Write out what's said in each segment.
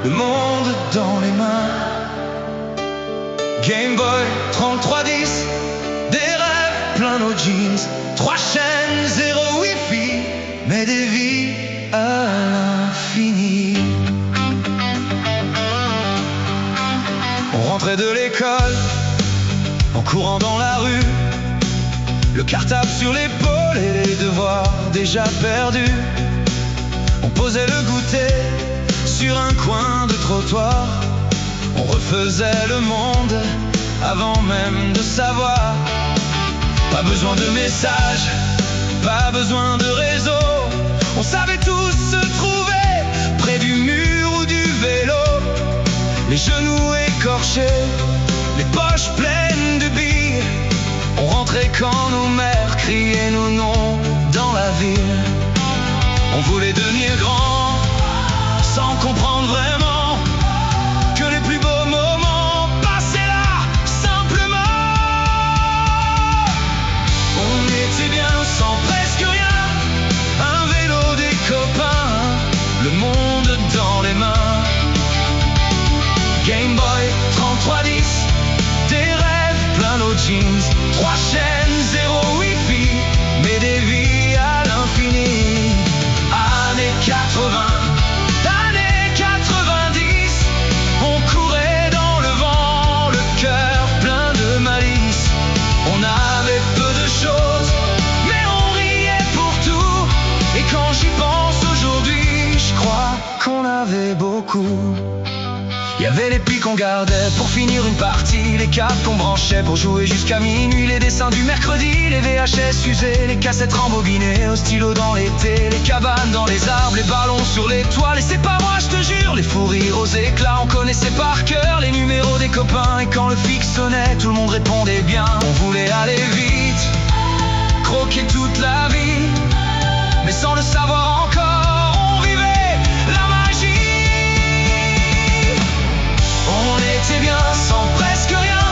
le monde dans les mains. Game Boy 3310, des rêves plein nos jeans. 3 chaînes, 0 wifi, mais des vies à l'infini. On rentrait de l'école en courant dans la rue, le cartable sur l'épaule et les devoirs déjà perdus. On posait le goûter sur un coin de trottoir. On refaisait le monde avant même de savoir. Pas besoin de messages, pas besoin de réseau. On savait tous se trouver près du mur ou du vélo. Les genoux écorchés, les poches pleines de billes. On rentrait quand nos mères criaient nos noms dans la ville. On voulait devenir grand, sans comprendre vraiment que les plus beaux moments passaient là, simplement. On était bien sans presque rien, un vélo, des copains, le monde dans les mains. Game Boy 3310, des rêves plein nos jeans. 3 chaînes, 0 wifi, mais des vies à l'infini. Années 80, années 90, on courait dans le vent, le cœur plein de malice. On avait peu de choses, mais on riait pour tout. Et quand j'y pense aujourd'hui, je crois qu'on avait beaucoup. Il y avait les piles qu'on gardait pour finir une partie, les câbles qu'on branchait pour jouer jusqu'à minuit, les dessins du mercredi, les VHS usés, les cassettes rembobinées au stylo dans l'été, les cabanes dans les arbres, les ballons sur les toiles. Et c'est pas moi, je te jure, les fous rires aux éclats, on connaissait par cœur les numéros des copains. Et quand le fixe sonnait, tout le monde répondait bien. On voulait aller vite, croquer toute la vie, mais sans le savoir encore, on vivait la magie. On était bien sans presque rien,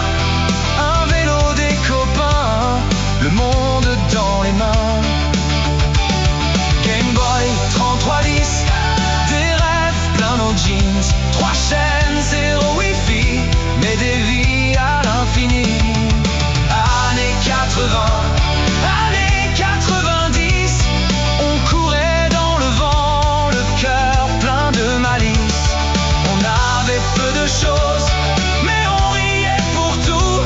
un vélo, des copains, le monde dans les mains. Game Boy 3310, des rêves plein nos jeans. 3 chaînes, 0 wifi, mais des vies à l'infini. Années 80, années 90, on courait dans le vent, le cœur plein de malice. On avait peu de choses, mais on riait pour tout.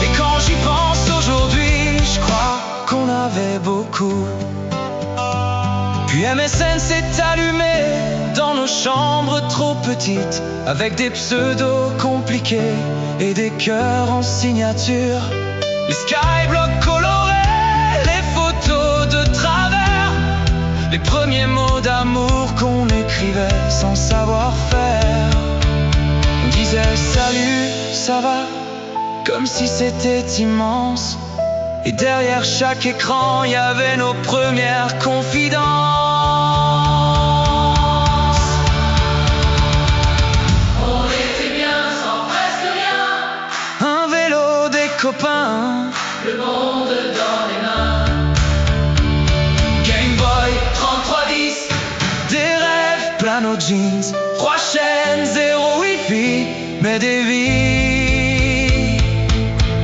Et quand j'y pense aujourd'hui, je crois qu'on avait beaucoup. Puis MSN s'est allumé dans nos chambres trop petites, avec des pseudos compliqués et des cœurs en signature. Les skyblocks colorés, les photos de travers, les premiers mots d'amour qu'on écrivait sans savoir faire. On disait salut, ça va, comme si c'était immense. Et derrière chaque écran, il y avait nos premières confidences. On était bien sans presque rien, Un vélo, des copains, le monde dans les mains. Game Boy 3310, des rêves plein nos jeans. 3 chaînes, 0 wifi, mais des vies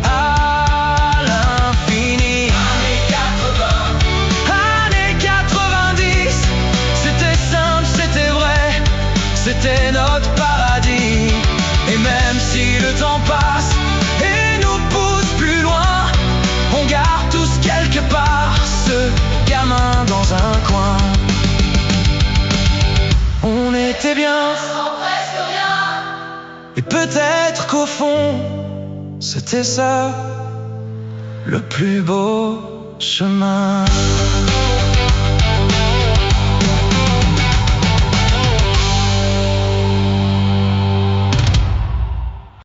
à l'infini. Années 80, Années 90, c'était simple, c'était vrai, c'était notre paradis. Et même si le temps passe et nous pousse plus loin, on garde tous quelque part ce gamin dans un coin. On était bien, sans presque rien. et peut-être qu'au fond, c'était ça, le plus beau chemin.